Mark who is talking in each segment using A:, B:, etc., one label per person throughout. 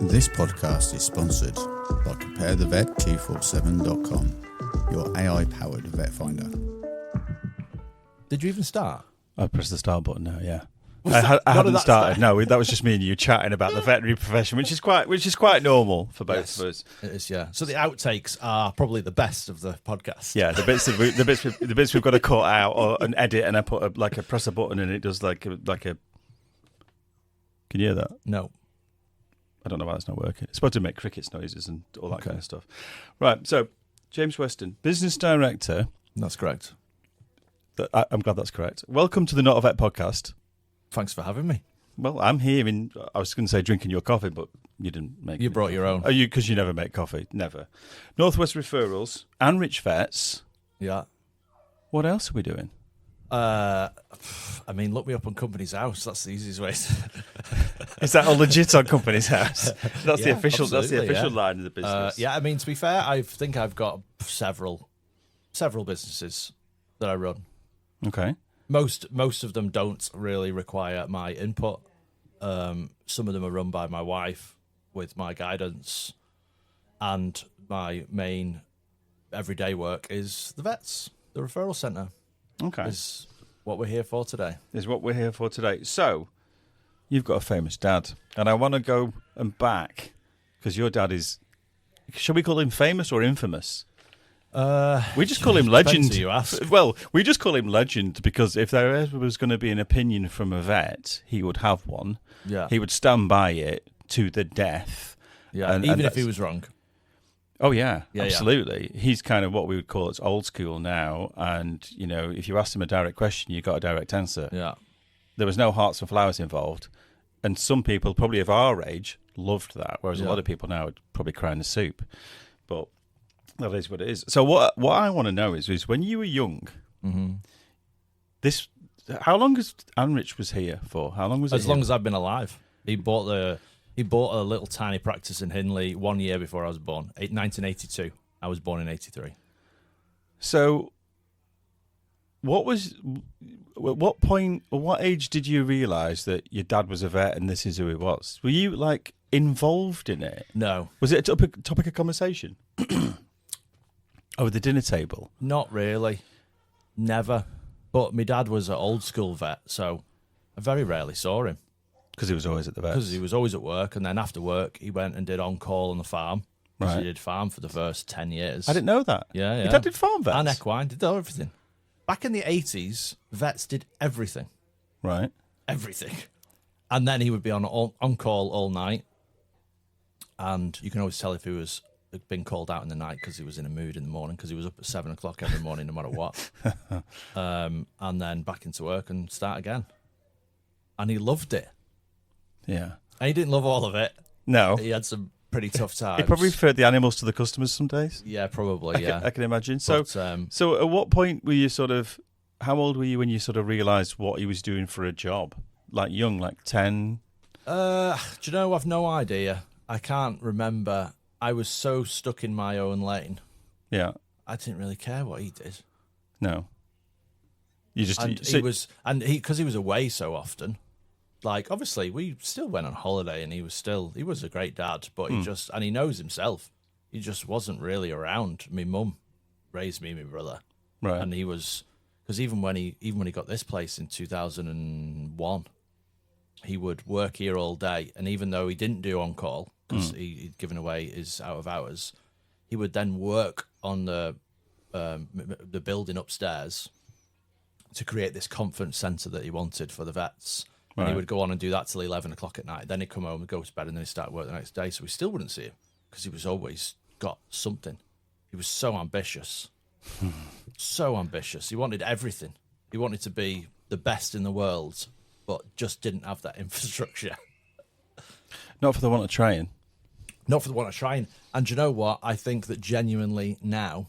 A: This podcast is sponsored by CompareTheVet247.com, your AI-powered vet finder.
B: Did you even start?
C: I pressed the start button now, yeah. I hadn't started. No, that was just me and you chatting about the veterinary profession, which is quite normal for both of us.
B: It is, yeah. So the outtakes are probably the best of the podcast.
C: Yeah, the bits we've got to cut out or an edit, and I put press a button and it does like a. Can you hear that?
B: No.
C: I don't know why it's not working. It's supposed to make crickets noises and all that kind of stuff. Right. So, James Weston, business director.
B: That's correct.
C: I'm glad that's correct. Welcome to the Not a Vet podcast.
B: Thanks for having me.
C: Well, I'm here I was going to say drinking your coffee, but you didn't make it.
B: You brought your own.
C: Oh, because you never make coffee. Never. North West Referrals and Rich Vets.
B: Yeah.
C: What else are we doing?
B: I mean, look me up on Company's House. That's the easiest way.
C: Is that all legit on Company's House? That's
B: Yeah,
C: the official. That's the
B: absolutely,
C: official line of the business.
B: Yeah, I mean, to be fair, I think I've got several businesses that I run.
C: Okay.
B: Most of them don't really require my input. Some of them are run by my wife with my guidance, and my main everyday work is the vets, the referral centre.
C: Okay.
B: Is what we're here for today.
C: So, you've got a famous dad, and I want to go and back because your dad is. Shall we call him famous or infamous? We just call him legend.
B: You ask.
C: Well, we just call him legend because if there ever was going to be an opinion from a vet, he would have one.
B: Yeah.
C: He would stand by it to the death.
B: Yeah,
C: and
B: even if he was wrong.
C: Oh yeah,
B: Yeah,
C: absolutely. Yeah. He's kind of what we would call it's old school now, and if you asked him a direct question, you got a direct answer.
B: Yeah.
C: There was no hearts and flowers involved, and some people probably of our age loved that, whereas a lot of people now would probably cry in the soup. But that is what it is. So what I want to know is when you were young, how long has Anrich was here for? How long was it?
B: As long as I've been alive. He bought a little tiny practice in Hindley 1 year before I was born, 1982. I was born in 83.
C: So what point or what age did you realise that your dad was a vet and this is who he was? Were you involved in it?
B: No.
C: Was it a topic of conversation? Over the dinner table?
B: Not really. Never. But my dad was an old school vet, so I very rarely saw him.
C: Because he was always at the vet.
B: Because he was always at work, and then after work, he went and did on-call on the farm.
C: Right.
B: He did farm for the first 10 years.
C: I didn't know that.
B: Yeah.
C: Your dad did farm vets?
B: And equine, did everything. Back in the 80s, vets did everything.
C: Right.
B: Everything. And then he would be on call all night. And you can always tell if he was been called out in the night because he was in a mood in the morning because he was up at 7 o'clock every morning no matter what. And then back into work and start again. And he loved it.
C: Yeah.
B: And he didn't love all of it.
C: No.
B: He had some pretty tough times.
C: He probably preferred the animals to the customers some days.
B: Yeah, probably, yeah.
C: I can imagine. So,
B: But,
C: so at what point were you how old were you when you sort of realised what he was doing for a job? Like young, like 10?
B: Do you know, I've no idea. I can't remember. I was so stuck in my own lane.
C: Yeah.
B: I didn't really care what he did.
C: No. You just...
B: because he was away so often. Like, obviously, we still went on holiday and he was a great dad, but and he knows himself. He just wasn't really around. My mum raised me and my brother.
C: Right.
B: And he was, because even when he got this place in 2001, he would work here all day. And even though he didn't do on-call, because he'd given away his out of hours, he would then work on the building upstairs to create this conference centre that he wanted for the vets. And he would go on and do that till 11 o'clock at night. Then he'd come home and go to bed, and then he'd start work the next day. So we still wouldn't see him because he was always got something. He was so ambitious. So ambitious. He wanted everything. He wanted to be the best in the world, but just didn't have that infrastructure.
C: Not for the want of trying.
B: Not for the want of trying. And you know what? I think that genuinely now,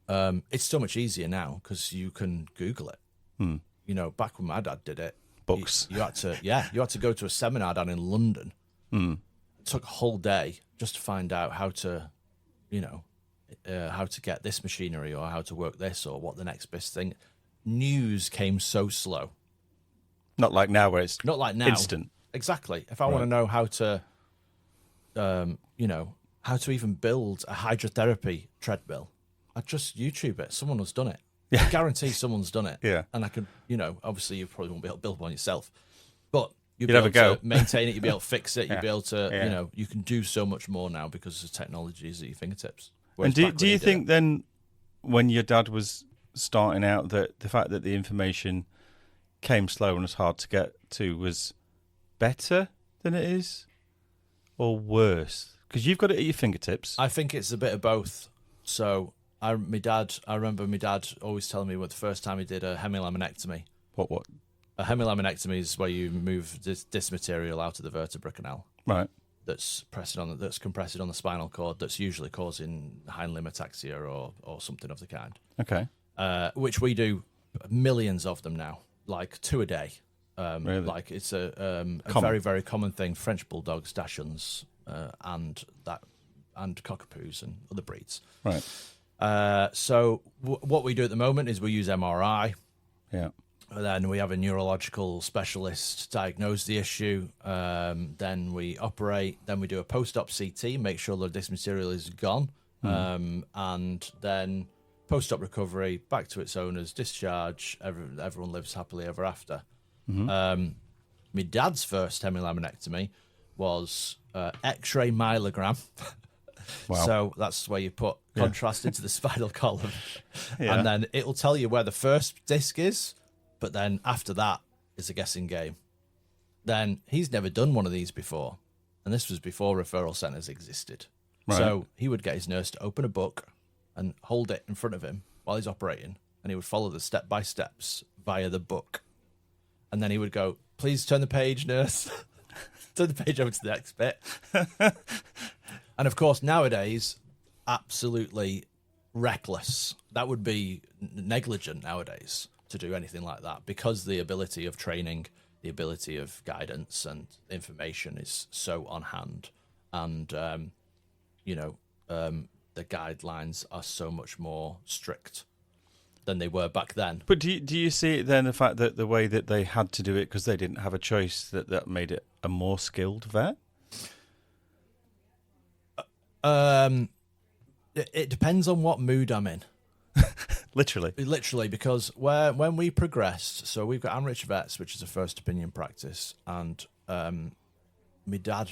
B: it's so much easier now because you can Google it. You know, back when my dad did it,
C: books.
B: You had to go to a seminar down in London. It took a whole day just to find out how to get this machinery or how to work this or what the next best thing. News came so slow.
C: Not like now where it's
B: not like now.
C: instant.
B: Exactly. If I want to know how to how to even build a hydrotherapy treadmill. I just YouTube it. Someone has done it.
C: Yeah.
B: I guarantee someone's done it.
C: Yeah.
B: And I could, obviously you probably won't be able to build one yourself, but you'd be
C: You'd have
B: able
C: a
B: to
C: go.
B: maintain it. You'd be able to fix it.
C: Yeah.
B: You'd be able to,
C: Yeah.
B: you can do so much more now because the technology is at your fingertips.
C: And
B: Whereas
C: do
B: back when
C: you
B: did
C: think
B: it-
C: then, when your dad was starting out, that the fact that the information came slow and was hard to get to was better than it is, or worse? Because you've got it at your fingertips.
B: I think it's a bit of both. So I remember my dad always telling me what the first time he did a hemilaminectomy.
C: What?
B: A hemilaminectomy is where you move this material out of the vertebra canal.
C: Right.
B: That's compressed on the spinal cord. That's usually causing hind limb ataxia or something of the kind.
C: Okay.
B: Which we do millions of them now, like 2 a day.
C: Really?
B: Like it's a
C: Common.
B: very, very common thing. French bulldogs, dachshunds, and cockapoos and other breeds.
C: Right.
B: So what we do at the moment is we use MRI.
C: Yeah.
B: Then we have a neurological specialist diagnose the issue. Then we operate. Then we do a post-op CT, make sure that this material is gone. And then post-op recovery, back to its owners, discharge. Everyone lives happily ever after. My dad's first hemilaminectomy was X-ray myelogram.
C: Wow.
B: So that's where you put contrast into the spinal column.
C: Yeah.
B: And then it'll tell you where the first disc is. But then after that is a guessing game. Then he's never done one of these before. And this was before referral centres existed.
C: Right.
B: So he would get his nurse to open a book and hold it in front of him while he's operating. And he would follow the step-by-steps via the book. And then he would go, please turn the page, nurse. Turn the page over to the next bit. And of course, nowadays, absolutely reckless. That would be negligent nowadays to do anything like that, because the ability of training, the ability of guidance and information is so on hand. And, the guidelines are so much more strict than they were back then.
C: But do you see it then, the fact that the way that they had to do it because they didn't have a choice, that made it a more skilled vet?
B: It depends on what mood I'm in. Literally, because when we progressed, so we've got Amrich Vets, which is a first opinion practice, and my dad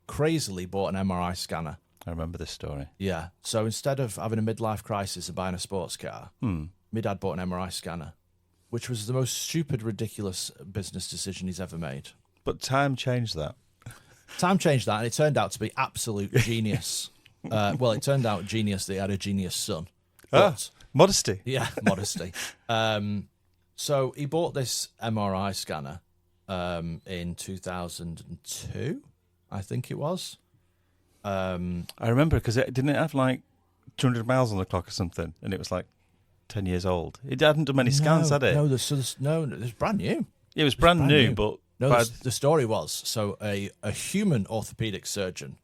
B: crazily bought an MRI scanner.
C: I remember this story.
B: Yeah. So instead of having a midlife crisis and buying a sports car, my dad bought an MRI scanner, which was the most stupid, ridiculous business decision he's ever made.
C: But time changed that.
B: Time changed that, and it turned out to be absolute genius. It turned out genius that he had a genius son. But,
C: Modesty.
B: yeah, modesty. So he bought this MRI scanner in 2002, I think it was.
C: I remember, because it didn't have like 200 miles on the clock or something, and it was like 10 years old. It hadn't done many scans, had it?
B: No, it's brand new.
C: It was brand new,
B: new.
C: but
B: No, the story was, so a human orthopedic surgeon.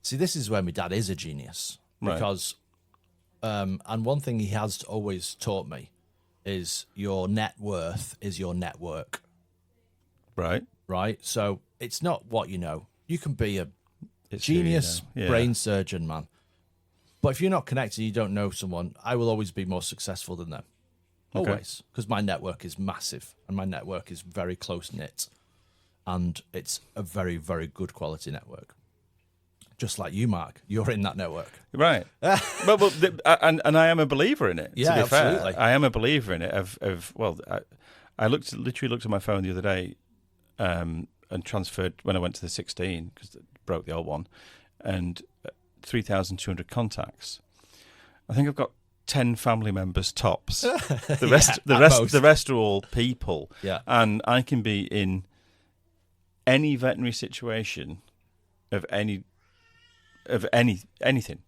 B: See, this is where my dad is a genius.
C: Right.
B: Because, and one thing he has always taught me is your net worth is your network.
C: right.
B: Right? So it's not what you know. You can be a
C: It's who you
B: genius
C: know. Yeah.
B: brain surgeon, man. But if you're not connected, you don't know someone, I will always be more successful than them.
C: Okay.
B: Always. Because my network is massive and my network is very close knit. And it's a very, very good quality network. Just like you, Mark. You're in that network.
C: Right. And I am a believer in it.
B: Yeah,
C: to be fair.
B: absolutely.
C: I am a believer in it. I literally looked at my phone the other day, and transferred when I went to the 16 because it broke the old one, and 3,200 contacts. I think I've got 10 family members tops. The rest are all people.
B: Yeah.
C: And I can be in any veterinary situation of anything,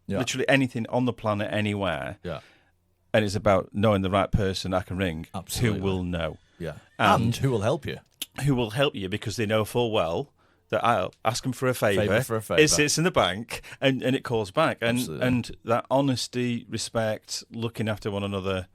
B: Yeah.
C: literally anything on the planet, anywhere.
B: Yeah.
C: And it's about knowing the right person I can ring,
B: Absolutely.
C: who will know,
B: Yeah.
C: And-
B: And who will help you?
C: who will help you, because they know full well that I'll ask them for a favour.
B: Favour for a favour.
C: It sits in the bank, and it calls back.
B: Absolutely.
C: And that honesty, respect, looking after one another,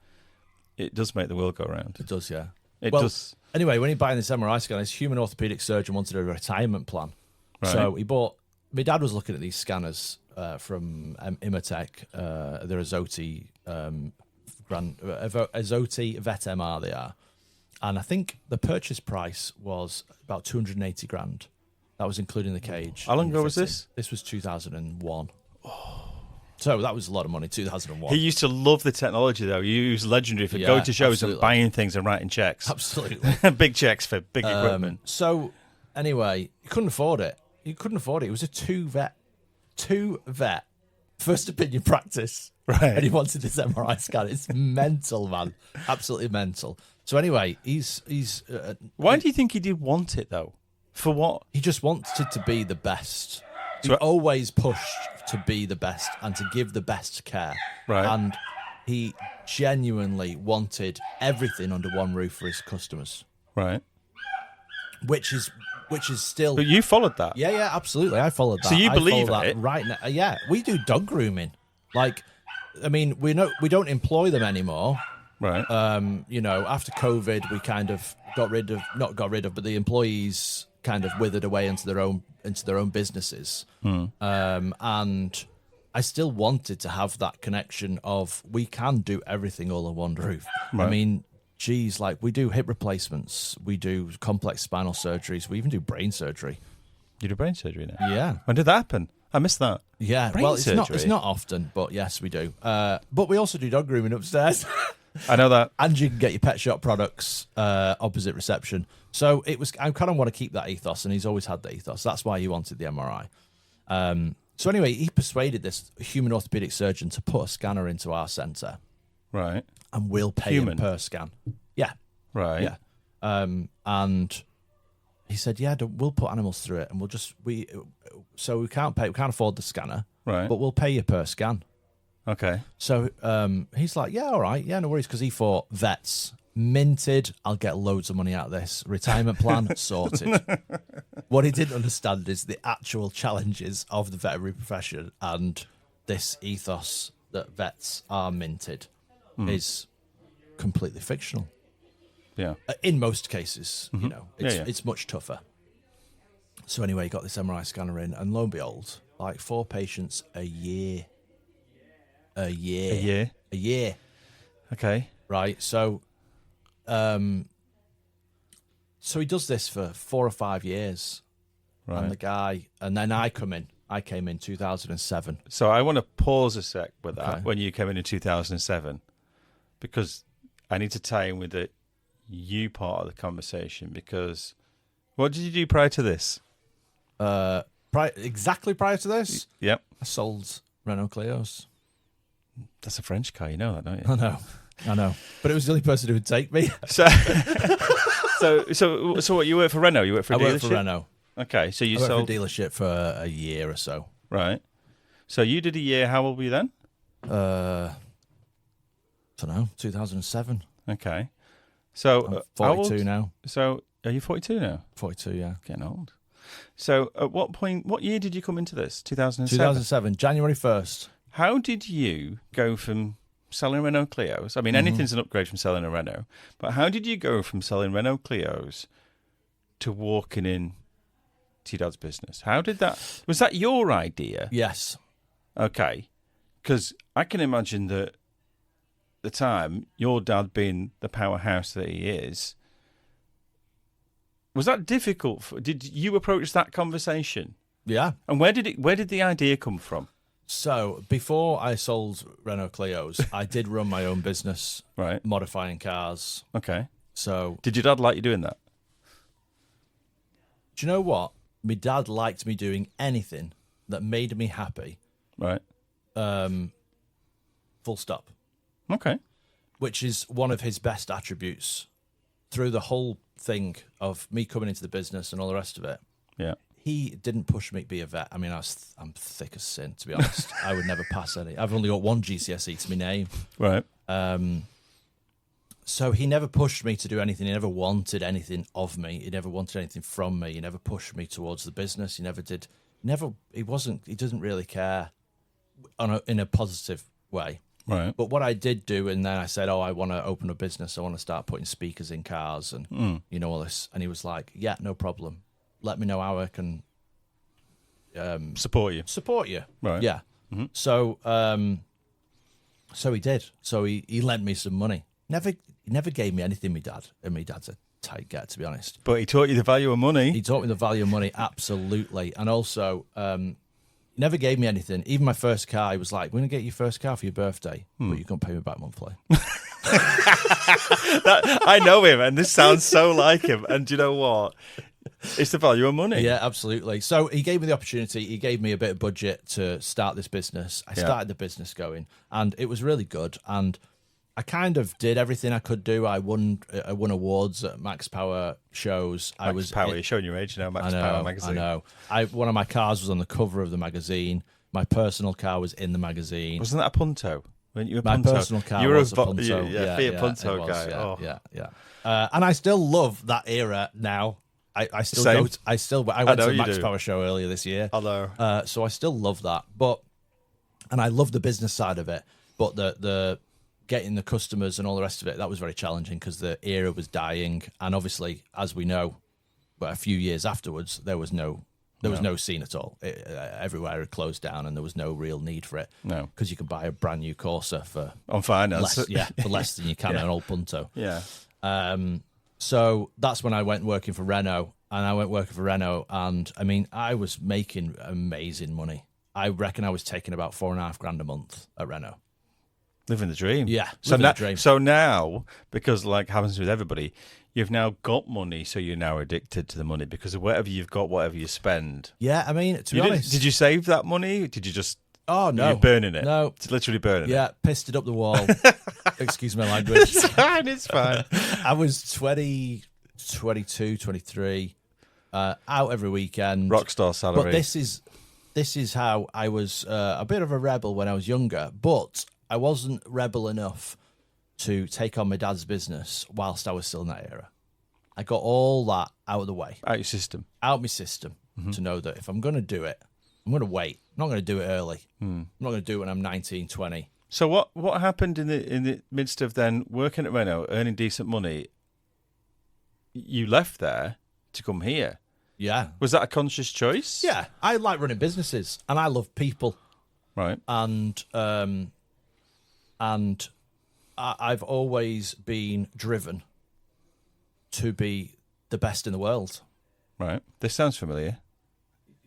C: it does make the world go round.
B: It does, yeah.
C: It
B: Well,
C: does.
B: Anyway, when he buying this MRI scanner, his human orthopedic surgeon wanted a retirement plan.
C: Right.
B: So he bought my dad was looking at these scanners from Imatec, the Azote Azote Vet MR they are, and I think the purchase price was about 280 grand. That was including the cage.
C: How long ago was
B: fitting.
C: this?
B: This was 2001. So that was a lot of money. 2001.
C: He used to love the technology, though. He was legendary for going to shows and buying things and writing checks.
B: Absolutely.
C: Big checks for big equipment.
B: So anyway, he couldn't afford it. He couldn't afford it. It was a two vet first opinion practice.
C: Right.
B: And he wanted this MRI scan. It's mental, man. Absolutely mental. So anyway, he's
C: Why do you think he did want it, though? For what?
B: he just wanted to be the best. He
C: So-
B: always pushed to be the best and to give the best care.
C: Right.
B: And he genuinely wanted everything under one roof for his customers,
C: Right.
B: which is still.
C: But you followed that.
B: Yeah, absolutely. I followed that.
C: So you
B: I
C: believe
B: follow that
C: it?
B: right now? Yeah, we do dog grooming. Like, I mean, we don't employ them anymore.
C: Right.
B: After COVID, we kind of not got rid of, but the employees kind of withered away into their own businesses. And I still wanted to have that connection of we can do everything all on one roof.
C: Right.
B: I mean, geez, like we do hip replacements, we do complex spinal surgeries, we even do brain surgery.
C: You do brain surgery now?
B: Yeah.
C: When did that happen? I missed that.
B: Yeah,
C: Brain
B: well, it's
C: surgery?
B: not often, but yes, we do. But we also do dog grooming upstairs.
C: I know that.
B: And you can get your pet shop products opposite reception. So I kind of want to keep that ethos, and he's always had that ethos. That's why he wanted the MRI. So anyway, he persuaded this human orthopedic surgeon to put a scanner into our centre,
C: Right.
B: and we'll pay him per scan. Yeah,
C: Right.
B: yeah. And he said, "Yeah, we'll put animals through it, and we can't afford the scanner,
C: Right.
B: but we'll pay you per scan."
C: Okay.
B: So he's like, yeah, all right. Yeah, no worries. Because he thought, vets, minted. I'll get loads of money out of this. Retirement plan, sorted. What he didn't understand is the actual challenges of the veterinary profession and this ethos that vets are minted is completely fictional.
C: Yeah.
B: In most cases, it's much tougher. So anyway, he got this MRI scanner in, and lo and behold, like 4 patients a year. A year.
C: Okay.
B: Right. So he does this for 4 or 5 years.
C: Right.
B: And then I came in 2007.
C: So I want to pause a sec with that
B: Okay.
C: when you came in 2007, because I need to tie in with the you part of the conversation, because what did you do prior to this?
B: Exactly prior to this,
C: Yep.
B: I sold Renault Clios.
C: That's a French car, you know that, don't you?
B: I know. But it was the only person who would take me.
C: So what, you work for Renault? You work for a
B: I
C: dealership?
B: worked for Renault.
C: Okay, so you
B: I worked
C: sold...
B: for a dealership for a year or so.
C: Right. So you did a year. How old were you then?
B: I don't know, 2007.
C: Okay. So
B: I'm
C: how
B: 42
C: old?
B: now.
C: So are you 42 now?
B: 42, yeah.
C: Getting old. So at what year did you come into this? 2007?
B: 2007, January 1st.
C: How did you go from selling Renault Clios? I mean, anything's an upgrade from selling a Renault, but how did you go from selling Renault Clios to walking in to your dad's business? How did that... Was that your idea?
B: Yes.
C: Okay. Because I can imagine that at the time, your dad being the powerhouse that he is, was that difficult? Did you approach that conversation?
B: Yeah.
C: And where did the idea come from?
B: So before I sold Renault Clios, I did run my own business,
C: Right.
B: modifying cars.
C: Okay.
B: So
C: Did your dad like you doing that?
B: do you know what? My dad liked me doing anything that made me happy.
C: Right.
B: Full stop.
C: Okay.
B: Which is one of his best attributes through the whole thing of me coming into the business and all the rest of it.
C: Yeah.
B: He didn't push me to be a vet. I mean, I'm thick as sin, to be honest. I would never pass any. I've only got 1 GCSE to my name.
C: Right.
B: So he never pushed me to do anything. He never wanted anything of me. He never wanted anything from me. He never pushed me towards the business. He never did. He doesn't really care in a positive way.
C: Right.
B: But what I did do, and then I said, I want to open a business. I want to start putting speakers in cars and all this. And he was like, yeah, no problem. Let me know how I can
C: support you.
B: support you.
C: Right.
B: Yeah.
C: Mm-hmm.
B: So so he did. So he lent me some money. He never gave me anything, my dad. And my dad's a tight get, to be honest.
C: But he taught you the value of money.
B: He taught me the value of money, absolutely. And also, he never gave me anything. Even my first car, he was like, "We're going to get your first car for your birthday, but you can't pay me back monthly."
C: I know him, and this sounds so like him. And do you know what? It's the value of money.
B: Yeah, absolutely. So he gave me the opportunity. He gave me a bit of budget to start this business. I started the business going, and it was really good. And I kind of did everything I could do. I won awards at Max Power shows.
C: You're showing your age now, Max Power magazine.
B: I know. One of my cars was on the cover of the magazine. My personal car was in the magazine.
C: Wasn't that a Punto? Weren't you a
B: My
C: Punto?
B: personal car
C: you were
B: was a Punto.
C: Yeah, Fiat Punto
B: it was,
C: guy.
B: Yeah. And I still love that era now. I still
C: Same.
B: I went to the
C: you
B: Max
C: do.
B: Power show earlier this year.
C: I know.
B: So I still love that. And I love the business side of it. But the getting the customers and all the rest of it, that was very challenging because the era was dying. And obviously, as we know, but a few years afterwards, there was no scene at all. Everywhere had closed down, and there was no real need for it.
C: No,
B: because you can buy a brand new Corsa
C: on finance,
B: for less than you can an old Punto.
C: Yeah.
B: So that's when I went working for Renault, and I mean, I was making amazing money. I reckon I was taking about $4,500 a month at Renault.
C: Living the dream.
B: Yeah,
C: the dream. So now, because like happens with everybody, you've now got money, so you're now addicted to the money because of whatever you've got, whatever you spend.
B: Yeah, I mean, to be honest.
C: Did you save that money? Did you just...
B: Oh, no.
C: You're burning it?
B: No.
C: It's literally burning it?
B: Yeah, pissed it up the wall. Excuse my language.
C: It's fine.
B: I was 20, 22, 23, out every weekend.
C: Rockstar salary.
B: But this is how I was a bit of a rebel when I was younger, but I wasn't rebel enough to take on my dad's business whilst I was still in that era. I got all that out of the way.
C: Out your system.
B: Out my system to know that if I'm going to do it, I'm going to wait. I'm not going to do it early. I'm not going to do it when I'm 19, 20.
C: So what happened in the midst of then working at Renault, earning decent money? You left there to come here.
B: Yeah.
C: Was that a conscious choice?
B: Yeah. I like running businesses and I love people.
C: Right.
B: And I've always been driven to be the best in the world.
C: Right. This sounds familiar.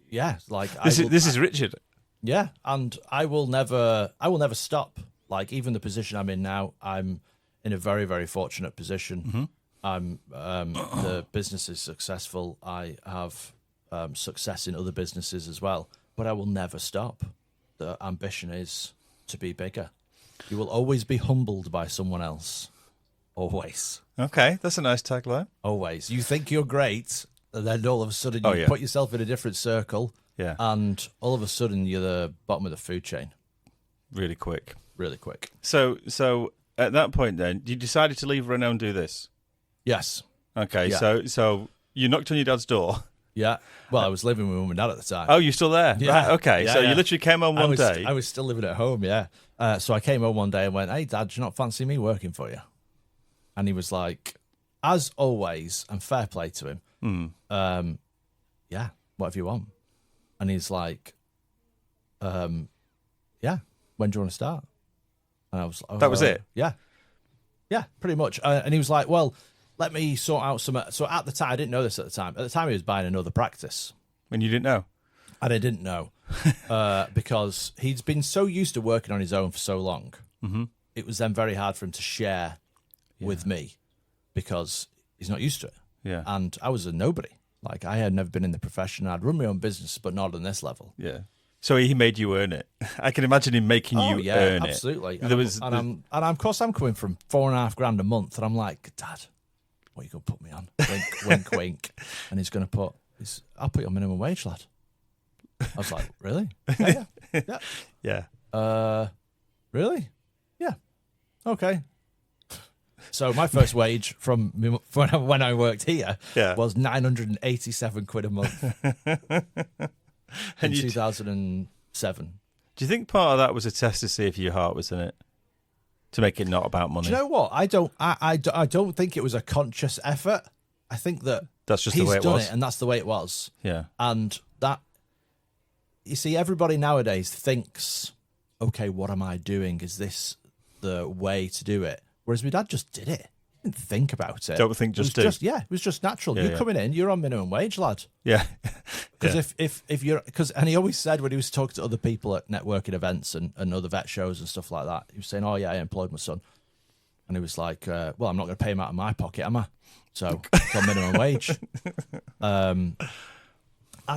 B: Yeah, like
C: this is Richard.
B: Yeah, and I will never stop. Like even the position I'm in now, I'm in a very, very fortunate position. I'm the business is successful. I have success in other businesses as well, but I will never stop. The ambition is to be bigger. You will always be humbled by someone else. Always.
C: Okay, that's a nice tagline.
B: Always. You think you're great, and then all of a sudden you put yourself in a different circle.
C: Yeah.
B: And all of a sudden you're the bottom of the food chain.
C: Really quick.
B: Really quick.
C: So at that point then, you decided to leave Renault and do this?
B: Yes.
C: Okay,
B: Yeah.
C: so you knocked on your dad's door.
B: Yeah. Well, I was living with mum and dad at the time.
C: Oh, you're still there?
B: Yeah.
C: Right, okay.
B: Yeah,
C: So
B: yeah.
C: you literally came home one day.
B: I was still living at home, yeah. So I came home one day and went, "Hey, Dad, do you not fancy me working for you?" And he was like, as always, and fair play to him, yeah, whatever you want. And he's like, yeah, when do you want to start? And I was like,
C: That was it?
B: Yeah. Yeah, pretty much. And he was like, well, let me sort out some. So at the time, I didn't know this at the time. At the time, he was buying another practice.
C: When you didn't know?
B: And I didn't know because he's been so used to working on his own for so long. It was then very hard for him to share with me because he's not used to it.
C: Yeah.
B: And I was a nobody. Like I had never been in the profession. I'd run my own business, but not on this level.
C: Yeah. So he made you earn it. I can imagine him making you earn it.
B: Absolutely.
C: And
B: of course, I'm coming from $4,500 a month, and I'm like, Dad, what are you going to put me on? Wink, wink, wink. And he's going to put, I'll put you on minimum wage, lad. I was like, really? Yeah. Really? Yeah. Okay. So my first wage from when I worked here was £987 a month in 2007.
C: Do you think part of that was a test to see if your heart was in it, to make it not about money?
B: Do you know what? I don't think it was a conscious effort. I think that
C: that's just the way it was,
B: and that's the way it was.
C: Yeah,
B: and that you see, everybody nowadays thinks, okay, what am I doing? Is this the way to do it? Whereas my dad just did it. He didn't think about it.
C: Don't think, just do.
B: It was just natural.
C: Yeah,
B: You're coming in, you're on minimum wage, lad.
C: Yeah.
B: Because if you're, and he always said when he was talking to other people at networking events and other vet shows and stuff like that, he was saying, oh yeah, I employed my son. And he was like, well, I'm not going to pay him out of my pocket, am I? So it's on minimum wage. And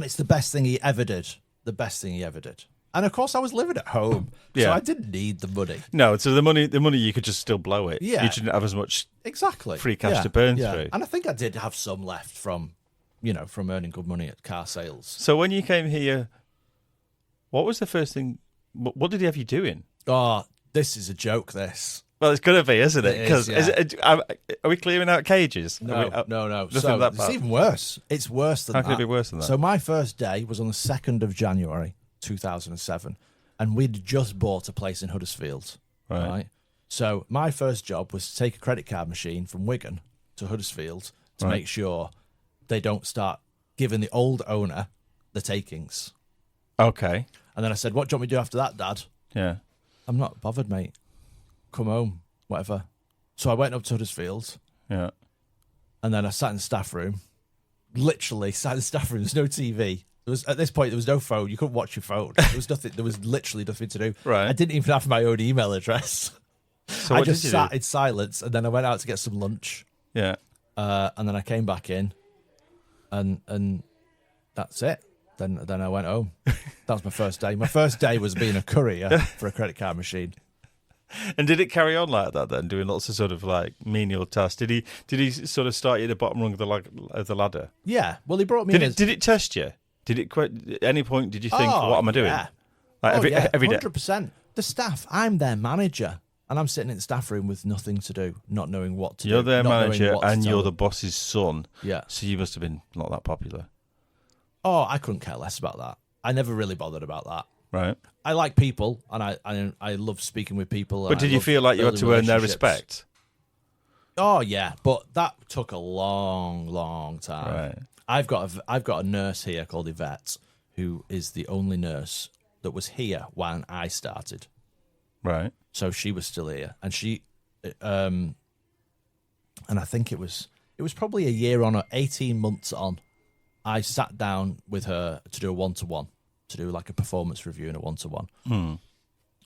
B: it's the best thing he ever did. The best thing he ever did. And of course, I was living at home, so I didn't need the money.
C: No, so the money you could just still blow it.
B: Yeah,
C: you didn't have as much
B: exactly
C: free cash to burn through.
B: And I think I did have some left from earning good money at car sales.
C: So when you came here, what was the first thing? What did he have you doing?
B: Oh, this is a joke. This.
C: Well, it's gonna be, isn't it? Because
B: yeah.
C: Are we clearing out cages?
B: No.
C: So
B: it's even worse. It's worse than that.
C: How can it be worse than that?
B: So my first day was on the 2nd of January, 2007, and we'd just bought a place in Huddersfield. Right. So my first job was to take a credit card machine from Wigan to Huddersfield to make sure they don't start giving the old owner the takings.
C: Okay.
B: And then I said, what do you want me to do after that, Dad?
C: Yeah.
B: I'm not bothered, mate. Come home, whatever. So I went up to Huddersfield.
C: Yeah.
B: And then I sat in the staff room. Literally sat in the staff room. There's no TV. At this point, there was no phone. You couldn't watch your phone. There was nothing. There was literally nothing to do.
C: Right.
B: I didn't even have my own email address.
C: So
B: I just sat in silence, and then I went out to get some lunch.
C: Yeah.
B: And then I came back in, and that's it. Then I went home. That was my first day. My first day was being a courier for a credit card machine.
C: And did it carry on like that then, doing lots of sort of like menial tasks? Did he sort of start you at the bottom rung of the ladder?
B: Yeah. Well, he brought me.
C: Did it test you? Did it at any point? Did you think, what am I doing?
B: Yeah.
C: Like every day.
B: 100%. The staff. I'm their manager, and I'm sitting in the staff room with nothing to do, not knowing what to do.
C: You're their manager, and you're the boss's son.
B: Yeah.
C: So you must have been not that popular.
B: Oh, I couldn't care less about that. I never really bothered about that.
C: Right. I
B: like people, and I love speaking with people.
C: But did you feel like you had to earn their respect?
B: Oh yeah, but that took a long time.
C: Right.
B: I've got a nurse here called Yvette, who is the only nurse that was here when I started.
C: Right.
B: So she was still here, and she, and I think it was probably a year on or 18 months on. I sat down with her to do a one-to-one, to do like a performance review and a one-to-one.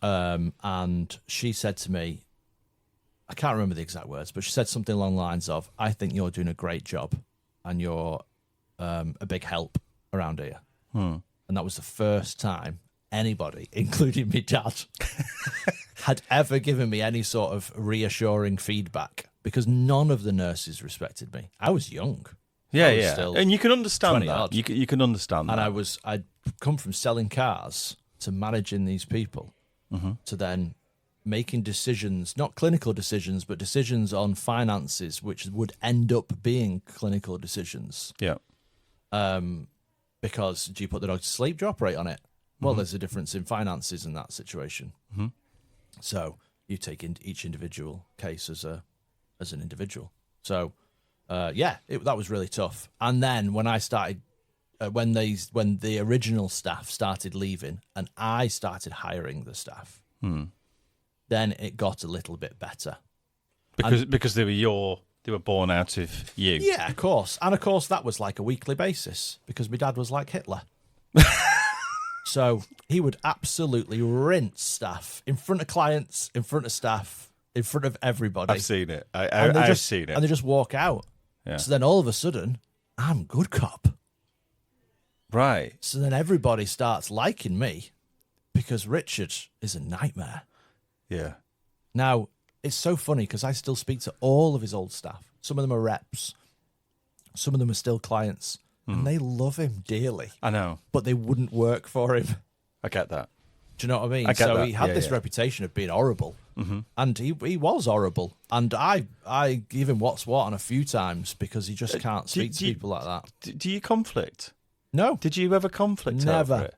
B: And she said to me, I can't remember the exact words, but she said something along the lines of, I think you're doing a great job and you're a big help around here. And that was the first time anybody, including me dad, had ever given me any sort of reassuring feedback, because none of the nurses respected me. I was young.
C: Yeah, and you can understand that.
B: Odd.
C: You can understand that.
B: And I'd come from selling cars to managing these people, to then making decisions, not clinical decisions, but decisions on finances, which would end up being clinical decisions.
C: Yeah.
B: Because do you put the dog to sleep? Do you operate on it? Well, there's a difference in finances in that situation. So you take each individual case as an individual. So. That was really tough. And then when I started, when the original staff started leaving and I started hiring the staff, then it got a little bit better.
C: Because they were born out of you.
B: Yeah, of course. And of course that was like a weekly basis, because my dad was like Hitler. So he would absolutely rinse staff in front of clients, in front of staff, in front of everybody.
C: I've seen it. I've seen it.
B: And they just walk out.
C: Yeah.
B: So then all of a sudden, I'm good cop.
C: Right.
B: So then everybody starts liking me because Richard is a nightmare.
C: Yeah.
B: Now, it's so funny because I still speak to all of his old staff. Some of them are reps. Some of them are still clients. And they love him dearly.
C: I know.
B: But they wouldn't work for him.
C: I get that.
B: Do you know what I mean?
C: I get that.
B: He had this reputation of being horrible. And he was horrible. And I give him what's what on a few times because he just can't speak to people like that.
C: Do you conflict?
B: No.
C: Did you ever conflict
B: Never.
C: over it?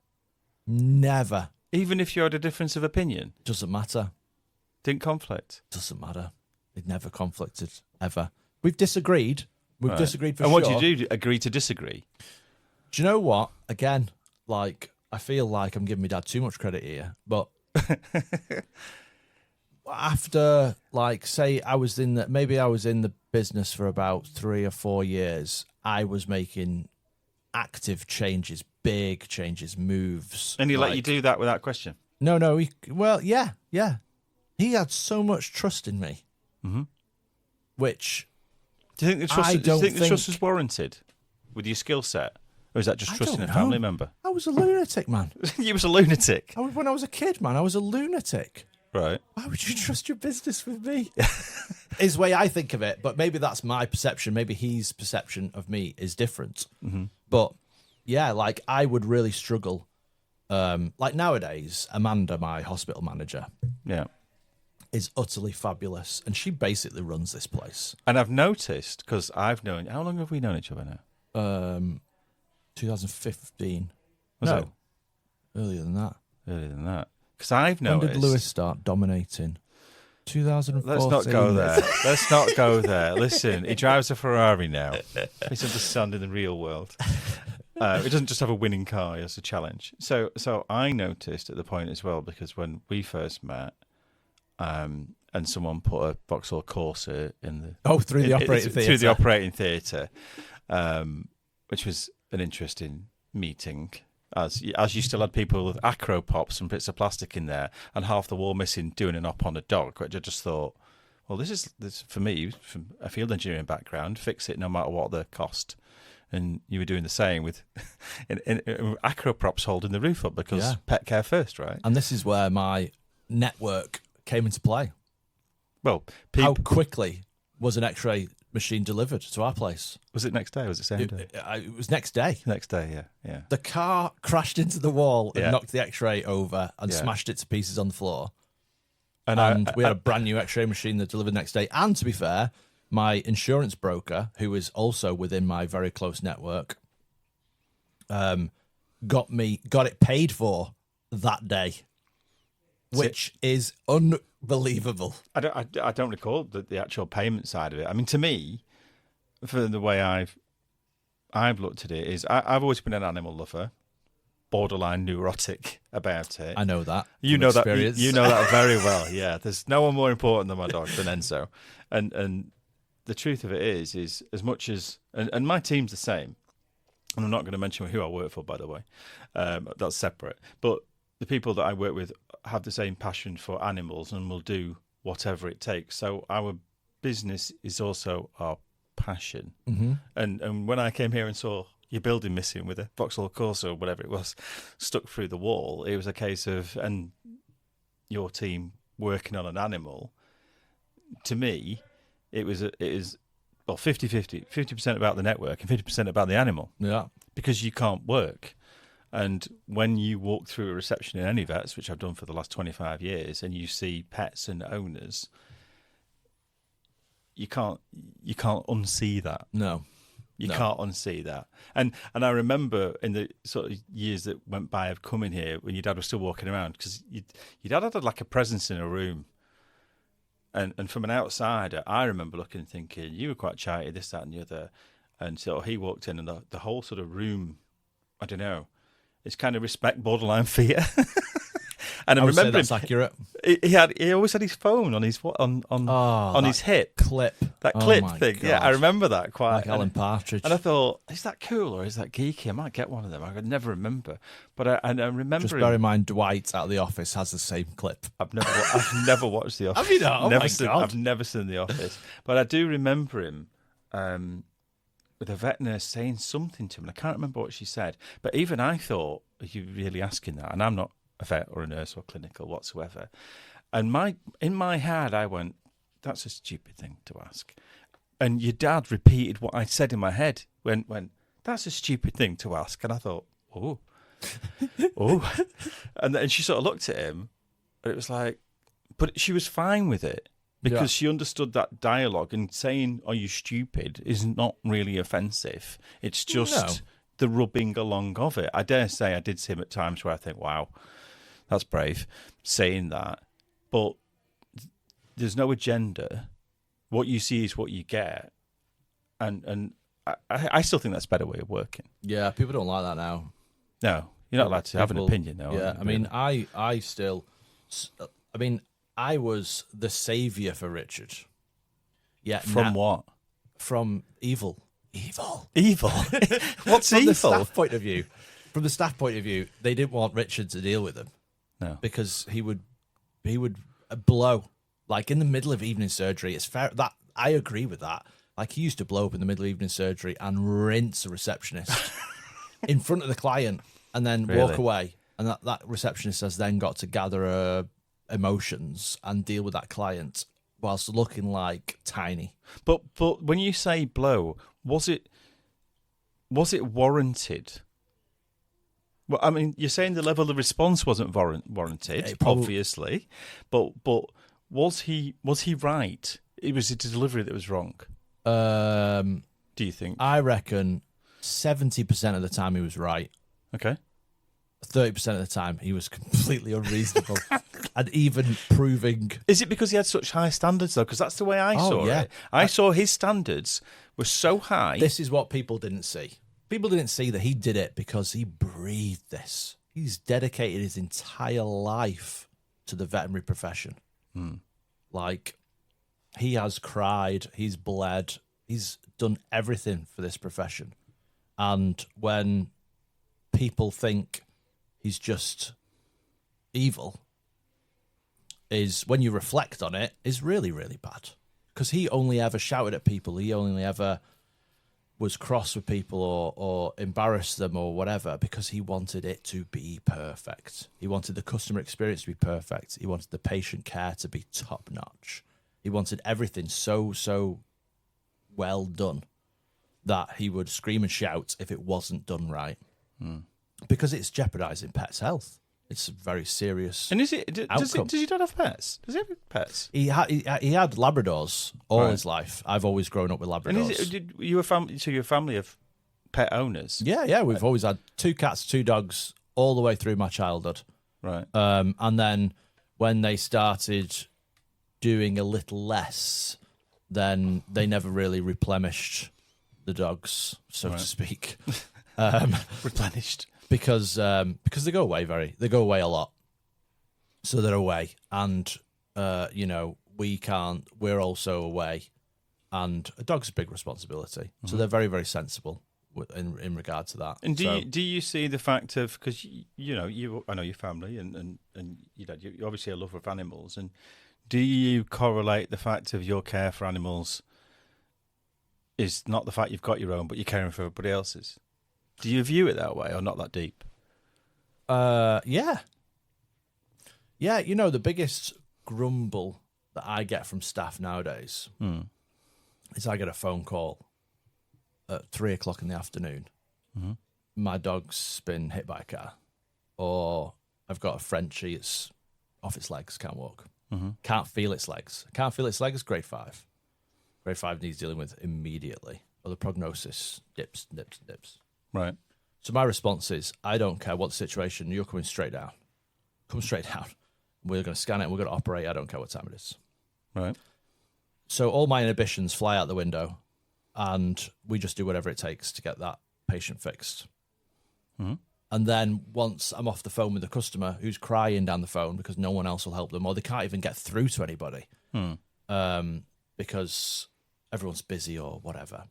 B: Never.
C: Even if you had a difference of opinion?
B: Doesn't matter.
C: Didn't conflict?
B: Doesn't matter. It never conflicted, ever. We've disagreed. We've disagreed for
C: sure. And what
B: sure.
C: do you do? Agree to disagree?
B: Do you know what? Again, like, I feel like I'm giving my dad too much credit here, but after, like, say I was in the business for about 3 or 4 years, I was making active changes, big changes, moves.
C: And he
B: like,
C: let you do that without question?
B: No. Yeah. He had so much trust in me, which
C: Do you think the trust?
B: I
C: Do you
B: don't
C: think the trust
B: think-
C: is warranted with your skill set, or is that just
B: I
C: trusting
B: don't
C: a family
B: know.
C: member?
B: I was a lunatic, man.
C: You was a lunatic,
B: When I was a kid, man, I was a lunatic.
C: right?
B: Why would you trust your business with me? Is the way I think of it, but maybe that's my perception. Maybe his perception of me is different. But yeah, like I would really struggle. Like nowadays, Amanda, my hospital manager,
C: Yeah.
B: is utterly fabulous, and she basically runs this place.
C: And I've noticed, because I've known, how long have we known each other now?
B: 2015.
C: Was
B: no,
C: it?
B: earlier than that.
C: Earlier than that. Because I've
B: When
C: noticed.
B: did Lewis start dominating? 2014.
C: Let's not go there. Let's not go there. Listen, he drives a Ferrari now. He's understanding the real world. He doesn't just have a winning car, he has a challenge. So I noticed at the point as well, because when we first met, and someone put a Vauxhall Corsa in the
B: through the operating theatre.
C: through the operating theatre, which was an interesting meeting. As you still had people with acro pops and bits of plastic in there, and half the wall missing, doing an op on a dog, which I just thought, well, this is for me, from a field engineering background, fix it no matter what the cost. And you were doing the same with in acro props holding the roof up, because pet care first, right?
B: And this is where my network came into play.
C: Well,
B: how quickly was an X-ray machine delivered to our place?
C: Was it next day? Was it same day?
B: It was next day.
C: Next day, yeah.
B: The car crashed into the wall and knocked the X-ray over and smashed it to pieces on the floor. And we had a brand new X-ray machine that delivered next day. And to be fair, my insurance broker, who is also within my very close network, got it paid for that day, which is unbelievable.
C: I don't recall the actual payment side of it. I mean, to me, for the way I've looked at it, is I've always been an animal lover, borderline neurotic about it.
B: I know that.
C: You know that. You know that very well. Yeah, there's no one more important than my dog, than Enzo, and the truth of it is as much as and my team's the same, and I'm not going to mention who I work for, by the way. That's separate, but the people that I work with have the same passion for animals and will do whatever it takes. So our business is also our passion.
B: Mm-hmm.
C: And when I came here and saw your building missing with a Vauxhall Corsa or whatever it was stuck through the wall, it was a case of, and your team working on an animal, to me, it is 50-50, 50% about the network and 50% about the animal.
B: Yeah.
C: Because you can't work. And when you walk through a reception in any vets, which I've done for the last 25 years, and you see pets and owners, you can't unsee that.
B: No.
C: You can't unsee that. And I remember in the sort of years that went by of coming here, when your dad was still walking around, because your dad had like a presence in a room. And from an outsider, I remember looking and thinking, you were quite chatty, this, that, and the other. And so he walked in, and the whole sort of room, I don't know, it's kind of respect, borderline fear. And I remember
B: that's accurate.
C: He always had his phone on his his hip.
B: Clip.
C: That clip
B: my
C: thing.
B: God.
C: Yeah, I remember that quite.
B: Like Alan Partridge.
C: And I thought, is that cool or is that geeky? I might get one of them. I could never remember. But I remember.
B: Just bear in mind, Dwight out of The Office has the same clip.
C: I've never watched The Office.
B: Have you not? Oh my God.
C: I've never seen The Office. But I do remember him with a vet nurse saying something to him. And I can't remember what she said. But even I thought, are you really asking that? And I'm not a vet or a nurse or clinical whatsoever. And in my head, I went, that's a stupid thing to ask. And your dad repeated what I said in my head when that's a stupid thing to ask. And I thought, oh. And then she sort of looked at him, and it was like, but she was fine with it because she understood that dialogue, and saying, are you stupid, is not really offensive. It's just the rubbing along of it. I dare say I did see him at times where I think, wow, that's brave saying that. But there's no agenda. What you see is what you get. And I still think that's a better way of working.
B: Yeah, people don't like that now.
C: No, You're not allowed to have an
B: People-
C: opinion, though.
B: Yeah,
C: are you,
B: I mean, I was the savior for Richard. Yeah,
C: from what?
B: From evil. Evil.
C: Evil. What's
B: From
C: evil?
B: the staff point of view, they didn't want Richard to deal with them
C: No.
B: because he would blow like in the middle of evening surgery. It's fair that I agree with that. Like he used to blow up in the middle of evening surgery and rinse a receptionist in front of the client and then walk
C: Really?
B: away. And that receptionist has then got to gather her emotions and deal with that client whilst looking like tiny.
C: But when you say blow, was it warranted? Well, I mean, you're saying the level of response wasn't warranted,
B: It probably-
C: obviously, but was he right? It was the delivery that was wrong. Do you think?
B: I reckon 70% of the time he was right.
C: Okay.
B: 30% of the time he was completely unreasonable and even proving.
C: Is it because he had such high standards though? Because that's the way I saw
B: yeah.
C: it. I saw his standards were so high.
B: This is what people didn't see. People didn't see that he did it because he breathed this. He's dedicated his entire life to the veterinary profession. Like, he has cried, he's bled, he's done everything for this profession. And when people think he's just evil, is when you reflect on it, is really, really bad. Because he only ever shouted at people. He only ever was cross with people or embarrassed them or whatever because he wanted it to be perfect. He wanted the customer experience to be perfect. He wanted the patient care to be top notch. He wanted everything so well done that he would scream and shout if it wasn't done right. Because it's jeopardizing pets' health. It's a very serious.
C: And is it? Does your dad have pets? Does he have pets?
B: He had Labradors all his life. I've always grown up with Labradors.
C: And is it? You a family? So you're a family of pet owners,
B: Yeah. We've always had 2 cats, 2 dogs, all the way through my childhood.
C: right?
B: And then when they started doing a little less, then they never really replenished the dogs, so to speak.
C: Replenished.
B: Because they go away a lot, so they're away, and we're also away, and a dog's a big responsibility, so they're very, very sensible in regard to that.
C: And do you see the fact of, because I know your family and your dad, you're obviously a lover of animals, and do you correlate the fact of your care for animals is not the fact you've got your own, but you're caring for everybody else's? Do you view it that way, or not that deep?
B: Yeah. The biggest grumble that I get from staff nowadays is I get a phone call at 3:00 in the afternoon. My dog's been hit by a car, or I've got a Frenchie, it's off its legs, can't walk, can't feel its legs. Grade 5. Grade 5 needs dealing with immediately, or the prognosis dips.
C: Right.
B: So my response is, I don't care what the situation, you're coming straight down. Come straight down. We're going to scan it, we're going to operate, I don't care what time it is.
C: Right.
B: So all my inhibitions fly out the window, and we just do whatever it takes to get that patient fixed. And then once I'm off the phone with the customer who's crying down the phone because no one else will help them, or they can't even get through to anybody because everyone's busy or whatever,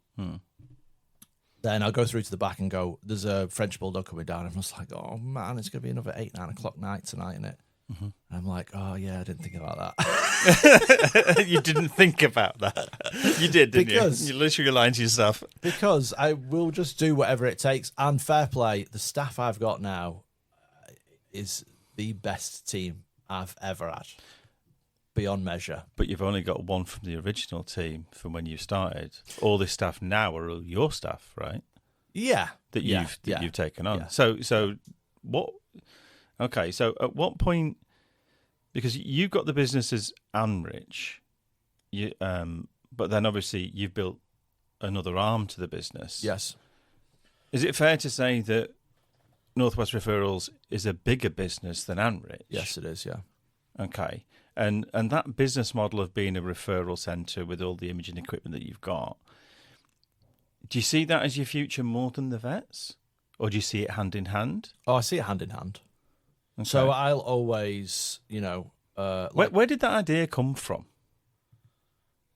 B: then I'll go through to the back and go, there's a French Bulldog coming down. Everyone's like, oh man, it's going to be another 8, 9 o'clock night tonight, isn't it? And I'm like, oh yeah, I didn't think about that.
C: You didn't think about that. You did, didn't
B: Because-
C: you? You literally lied to yourself.
B: Because I will just do whatever it takes. And fair play, the staff I've got now is the best team I've ever had. Beyond measure.
C: But you've only got one from the original team from when you started. All the staff now are all your staff, right?
B: Yeah.
C: That you've taken on.
B: Yeah.
C: So what? Okay. So at what point? Because you got the business as Anrich, but then obviously you've built another arm to the business.
B: Yes.
C: Is it fair to say that North West Referrals is a bigger business than Anrich?
B: Yes, it is. Yeah.
C: Okay. And that business model of being a referral centre with all the imaging equipment that you've got, do you see that as your future more than the vets? Or do you see it hand in hand?
B: Oh, I see it hand in hand.
C: Okay.
B: So I'll always,
C: Where did that idea come from?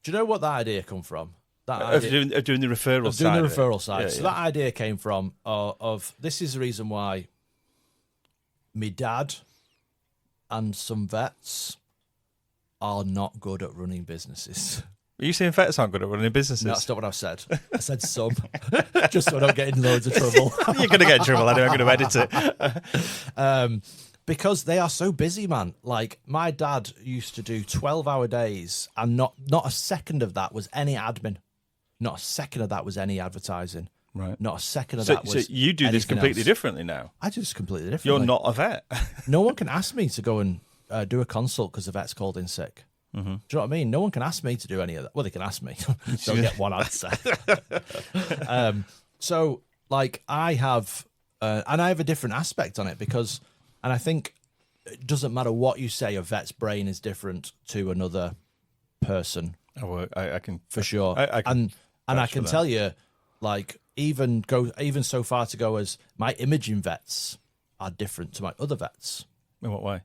B: do you know what that idea come from? That
C: Of
B: idea,
C: doing the referral
B: of
C: side.
B: doing the
C: of it.
B: referral side.
C: Yeah,
B: So
C: yeah.
B: that idea came from of this is the reason why me dad and some vets are not good at running businesses.
C: Are you saying vets aren't good at running businesses?
B: No, that's not what I've said. I said some, just so I don't get in loads of trouble.
C: You're going to get in trouble. I'm going to edit it.
B: Because they are so busy, man. Like, my dad used to do 12-hour days, and not a second of that was any admin. Not a second of that was any advertising.
C: Right.
B: Not a second of
C: So,
B: that was
C: so you do this
B: anything
C: completely
B: else.
C: differently now.
B: I do this completely different.
C: You're not a vet.
B: No one can ask me to go and do a consult because the vet's called in sick. Mm-hmm. Do you know what I mean? No one can ask me to do any of that. Well, they can ask me. They'll get one answer. So, like, I have, and I have a different aspect on it because, and I think it doesn't matter what you say, a vet's brain is different to another person
C: I can
B: for sure.
C: I can
B: and I
C: vouch
B: can
C: for that.
B: tell you, like, even so far to go as my imaging vets are different to my other vets
C: In what way?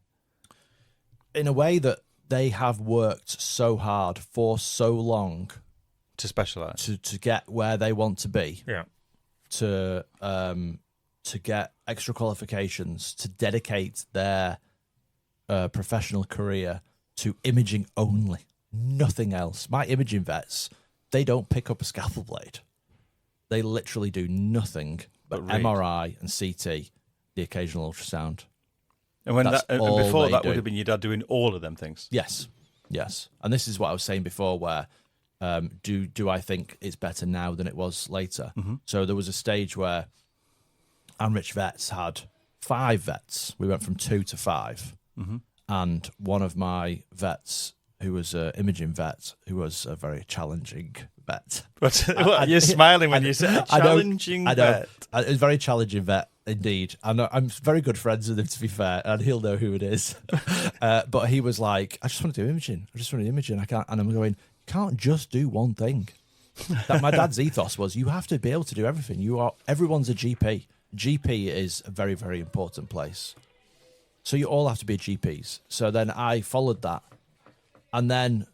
B: in a way that they have worked so hard for so long
C: To specialise.
B: to get where they want to be,
C: Yeah.
B: to get extra qualifications, to dedicate their professional career to imaging only, nothing else. My imaging vets, they don't pick up a scalpel blade. They literally do nothing but
C: But read.
B: MRI and CT, the occasional ultrasound.
C: And when
B: That's
C: and
B: all
C: before
B: they
C: that
B: do.
C: would have been your dad doing all of them things.
B: Yes. And this is what I was saying before, where do I think it's better now than it was later?
C: Mm-hmm.
B: So there was a stage where Anrich Vets had 5 vets. We went from 2 to 5.
C: Mm-hmm.
B: And one of my vets, who was an imaging vet, who was a very challenging vet.
C: But you're smiling when you say a
B: I know-
C: challenging
B: I know.
C: vet.
B: It was a very challenging vet indeed. And I'm very good friends with him, to be fair, and he'll know who it is. But he was like, I just want to do imaging. I can't. And I'm going, you can't just do one thing. That my dad's ethos was, you have to be able to do everything. Everyone's a GP. GP is a very, very important place. So you all have to be GPs. So then I followed that. And then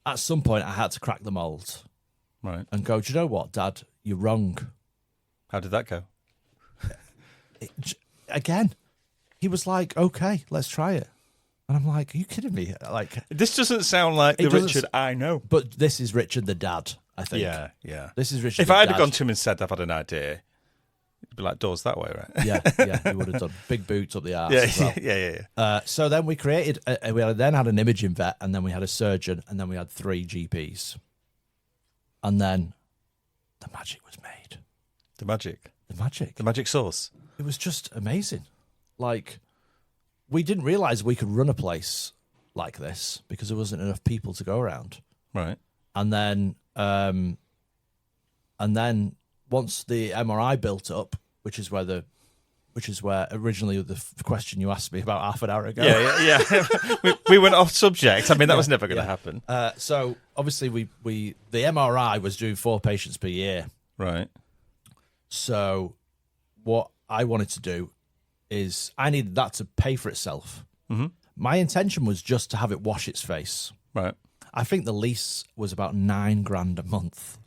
B: at some point I had to crack the mold
C: Right.
B: and go, do you know what, Dad? You're wrong.
C: How did that go?
B: Again, he was like, okay, let's try it. And I'm like, are you kidding me? Like,
C: This doesn't sound like
B: It
C: the
B: doesn't
C: Richard I know.
B: but this is Richard the dad, I think.
C: Yeah.
B: This is Richard
C: If
B: the
C: I'd
B: dad.
C: have gone to him and said I've had an idea, it'd be like doors that way, right?
B: Yeah, he would have done. Big boots up the arse
C: Yeah,
B: as well.
C: yeah.
B: So then we created, then had an imaging vet, and then we had a surgeon, and then we had 3 GPs. And then the magic was made.
C: The magic.
B: The magic
C: Sauce.
B: It was just amazing. Like, we didn't realize we could run a place like this because there wasn't enough people to go around.
C: Right.
B: And then once the MRI built up, which is where originally the question you asked me about half an hour ago.
C: Yeah. we went off subject. I mean, that was never going to happen.
B: So obviously the MRI was doing 4 patients per year.
C: Right.
B: So what I wanted to do is I needed that to pay for itself.
C: Mm-hmm.
B: My intention was just to have it wash its face.
C: Right.
B: I think the lease was about $9,000 a month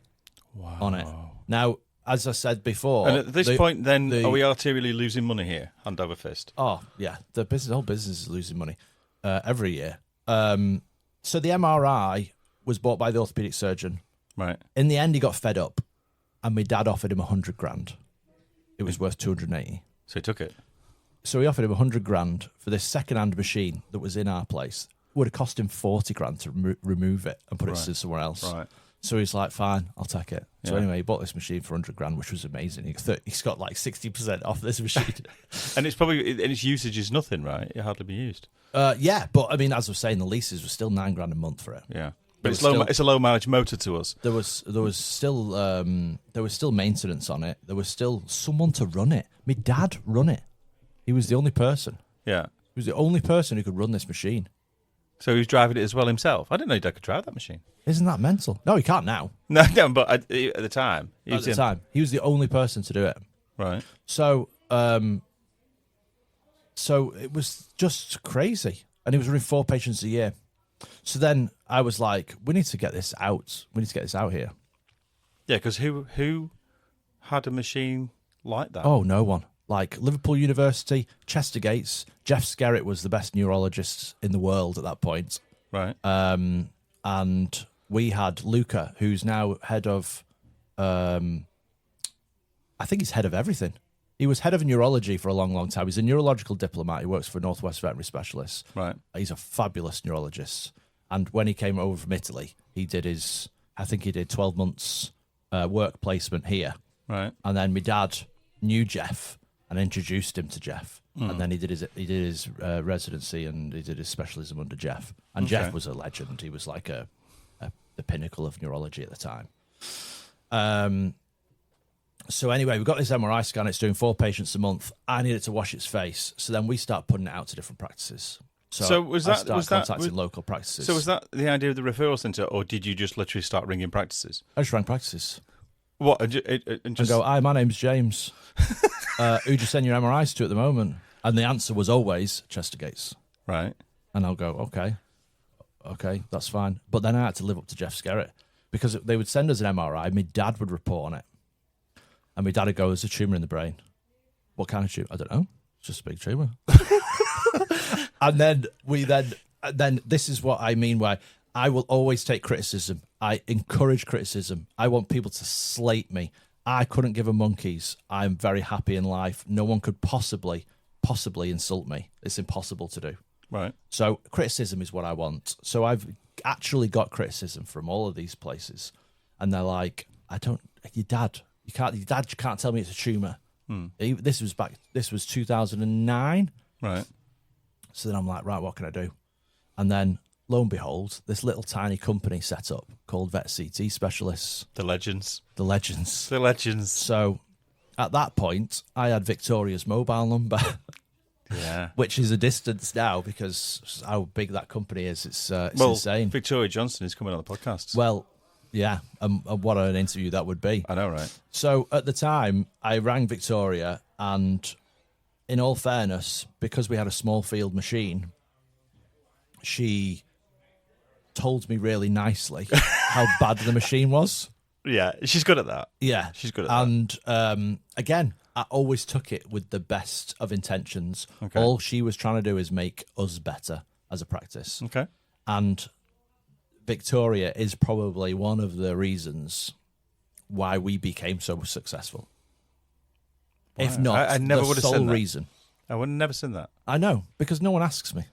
B: on it. Now, as I said before,
C: And at this point, then,
B: the-
C: are we arterially losing money here, hand over fist?
B: Oh yeah, the whole business is losing money every year. So the MRI was bought by the orthopedic surgeon.
C: Right.
B: In the end, he got fed up, and my dad offered him $100,000. It was worth 280.
C: So he took it.
B: So he offered him $100,000 for this second-hand machine that was in our place. It would have cost him $40,000 to remove it and put it to somewhere else.
C: Right.
B: So he's like, fine, I'll take it. So
C: Yeah.
B: anyway, he bought this machine for $100,000, which was amazing. He's got like 60% off this machine.
C: And it's probably, and its usage is nothing, right? It hardly be used.
B: Yeah, but I mean, as I was saying, the leases were still $9,000 a month for it.
C: Yeah.
B: But
C: But it's
B: still-
C: it's a low mileage motor to us.
B: There was still maintenance on it. There was still someone to run it. My dad run it. He was the only person.
C: Yeah.
B: He was the only person who could run this machine.
C: So he was driving it as well himself. I didn't know your dad could drive that machine.
B: Isn't that mental? No, he can't now.
C: No, but at the time.
B: At the time, he was the only person to do it.
C: Right.
B: So so it was just crazy. And he was running 4 patients a year. So then I was like, we need to get this out. We need to get this out here.
C: Yeah, because who had a machine like that?
B: Oh, no one. Like Liverpool University, Chester Gates, Jeff Skerritt was the best neurologist in the world at that point.
C: Right.
B: And we had Luca, who's now head of, I think he's head of everything. He was head of neurology for a long, long time. He's a neurological diplomat. He works for North West Referrals Specialists.
C: Right.
B: He's a fabulous neurologist. And when he came over from Italy, he did 12 months work placement here.
C: Right.
B: And then my dad knew Jeff and introduced him to Jeff. And then he did his residency and he did his specialism under Jeff. And
C: Okay.
B: Jeff was a legend. He was like the pinnacle of neurology at the time. So anyway, we got this MRI scan. It's doing 4 patients a month. I needed to wash its face. So then we start putting it out to different practices.
C: So
B: I started contacting local practices.
C: So was that the idea of the referral centre, or did you just literally start ringing practices?
B: I just rang practices.
C: What? And
B: And
C: just
B: go, hi, my name's James. Who do you send your MRIs to at the moment? And the answer was always Chester Gates.
C: right.
B: And I'll go, okay, that's fine. But then I had to live up to Jeff Skerritt because they would send us an MRI. My dad would report on it. And my dad would go, there's a tumour in the brain. What kind of tumour? I don't know. It's just a big tumour. And then this is what I mean by I will always take criticism. I encourage criticism. I want people to slate me. I couldn't give a monkeys. I'm very happy in life. No one could possibly insult me. It's impossible to do.
C: Right.
B: So criticism is what I want. So I've actually got criticism from all of these places. And they're like, your dad can't tell me it's a tumour. This was 2009.
C: Right.
B: So then I'm like, right, what can I do? And then, lo and behold, this little tiny company set up called Vet CT Specialists.
C: The legends.
B: The legends.
C: The legends.
B: So at that point, I had Victoria's mobile number,
C: Yeah.
B: which is a distance now because how big that company is. It's
C: Well,
B: insane.
C: Victoria Johnson is coming on the podcast.
B: Well, yeah, what an interview that would be.
C: I know, right?
B: So at the time, I rang Victoria, and in all fairness, because we had a small field machine, she told me really nicely how bad the machine was.
C: Yeah, she's good at that.
B: Yeah.
C: She's good at that.
B: And again, I always took it with the best of intentions.
C: Okay.
B: All she was trying to do is make us better as a practice.
C: Okay.
B: And Victoria is probably one of the reasons why we became so successful. If
C: Wow.
B: not,
C: I never
B: the
C: would have
B: sole
C: said that.
B: reason.
C: I would have never seen that.
B: I know, because no one asks me.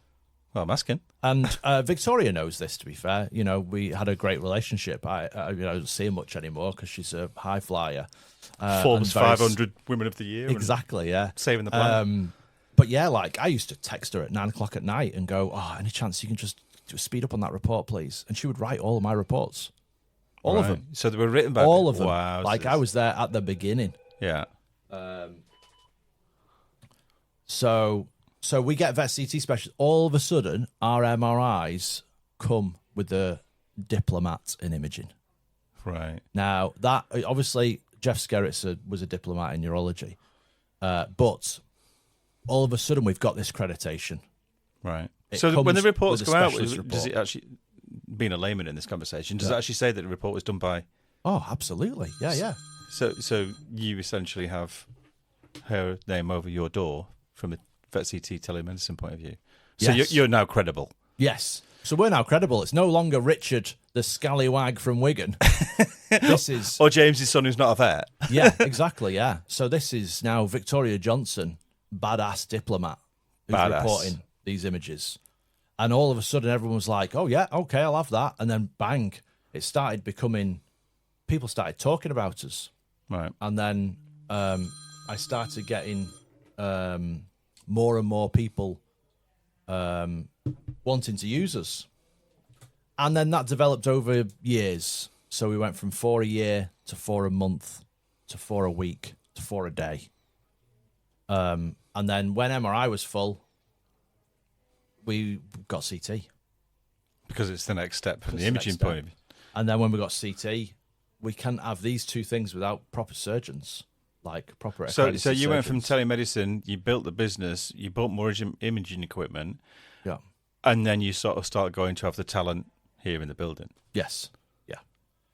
C: Well, I'm asking.
B: And Victoria knows this, to be fair. You know, we had a great relationship. I don't see her much anymore because she's a high flyer.
C: Forbes
B: and very
C: 500 Women of the Year. and
B: Exactly, yeah.
C: Saving the planet.
B: But yeah, like I used to text her at 9 o'clock at night and go, any chance you can just speed up on that report, please? And she would write all of my reports. All of
C: Right.
B: them.
C: So they were written by
B: All of them.
C: Wow.
B: Like I was there at the beginning.
C: Yeah.
B: So we get Vet CT specialists. All of a sudden, our MRIs come with the diplomat in imaging.
C: Right.
B: Now, that obviously, Jeff Skerritt was a diplomat in neurology. But all of a sudden, we've got this accreditation.
C: Right.
B: It
C: So when the
B: comes
C: reports
B: with a
C: go out,
B: specialist
C: does it
B: report.
C: actually, being a layman in this conversation, does it actually say that the report was done by...
B: Oh, absolutely. Yeah.
C: So you essentially have her name over your door from a Vet CT telemedicine point of view. So
B: Yes.
C: you're now credible.
B: Yes. So we're now credible. It's no longer Richard, the scallywag from Wigan. This is...
C: Or James's son who's not a vet.
B: Yeah, exactly, yeah. So this is now Victoria Johnson, badass diplomat, who's
C: Badass.
B: reporting these images. And all of a sudden, everyone was like, oh, yeah, okay, I'll have that. And then, bang, it started becoming... People started talking about us.
C: Right.
B: And then I started getting more and more people wanting to use us. And then that developed over years. So we went from 4 a year to 4 a month to 4 a week to 4 a day. And then when MRI was full, we got CT.
C: Because it's the next step from
B: It's
C: the
B: the
C: imaging
B: next
C: point of view.
B: And then when we got CT, we can't have these two things without proper surgeons. like proper.
C: So
B: accredited
C: you went from
B: surgeons.
C: telemedicine, you built the business, you bought more imaging equipment,
B: Yeah.
C: and then you sort of start going to have the talent here in the building.
B: Yes. Yeah.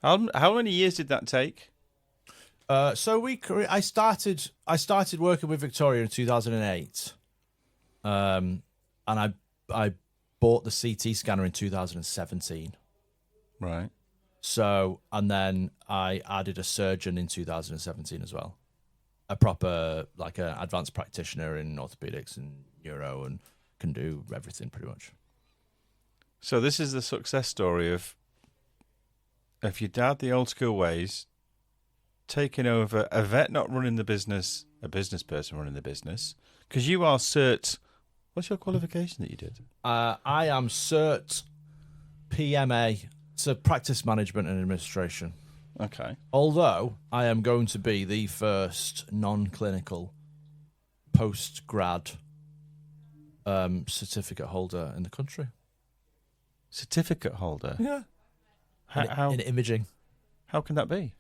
C: How many years did that take?
B: So I started working with Victoria in 2008, and I bought the CT scanner in 2017.
C: Right.
B: So, and then I added a surgeon in 2017 as well, a proper like an advanced practitioner in orthopedics and neuro, and can do everything pretty much.
C: So this is the success story of your dad, the old school ways, taking over a vet not running the business, a business person running the business. Because you are cert. What's your qualification that you did?
B: I am cert PMA, so practice management and administration.
C: Okay.
B: Although I am going to be the first non-clinical post-grad certificate holder in the country.
C: Certificate holder?
B: Yeah.
C: How
B: In imaging.
C: how can that be?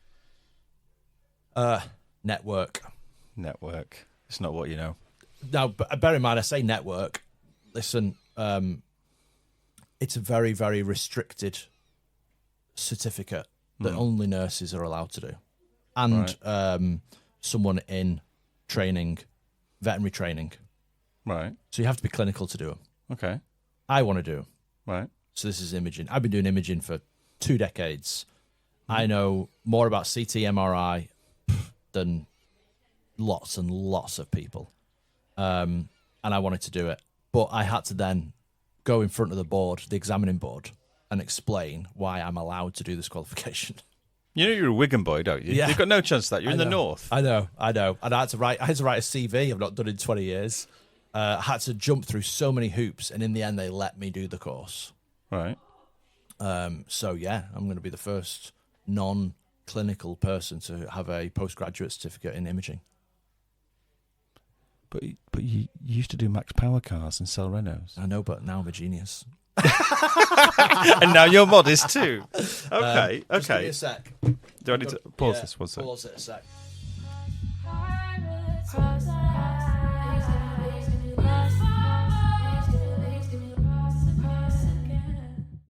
B: Network.
C: Network. It's not what you know.
B: Now, bear in mind, I say network. Listen, it's a very, very restricted certificate that only nurses are allowed to do. And someone in training, veterinary training.
C: Right.
B: So you have to be clinical to do them.
C: Okay.
B: I want to do them.
C: Right.
B: So this is imaging. I've been doing imaging for 2 decades. I know more about CT, MRI than lots and lots of people. And I wanted to do it. But I had to then go in front of the board, the examining board, and explain why I'm allowed to do this qualification.
C: You know you're a Wigan boy, don't you?
B: Yeah.
C: You've got no chance of that. You're in the north.
B: I know. And I had to write a CV I've not done in 20 years. I had to jump through so many hoops, and in the end, they let me do the course.
C: Right.
B: So, yeah, I'm going to be the first non-clinical person to have a postgraduate certificate in imaging.
C: But you used to do Max Power cars and sell Renaults.
B: I know, but now I'm a genius.
C: And now you're modest too. Okay,
B: Just give me
C: okay.
B: a sec.
C: Do I need to pause
B: Yeah,
C: this one sec?
B: Pause it a sec.
D: Cross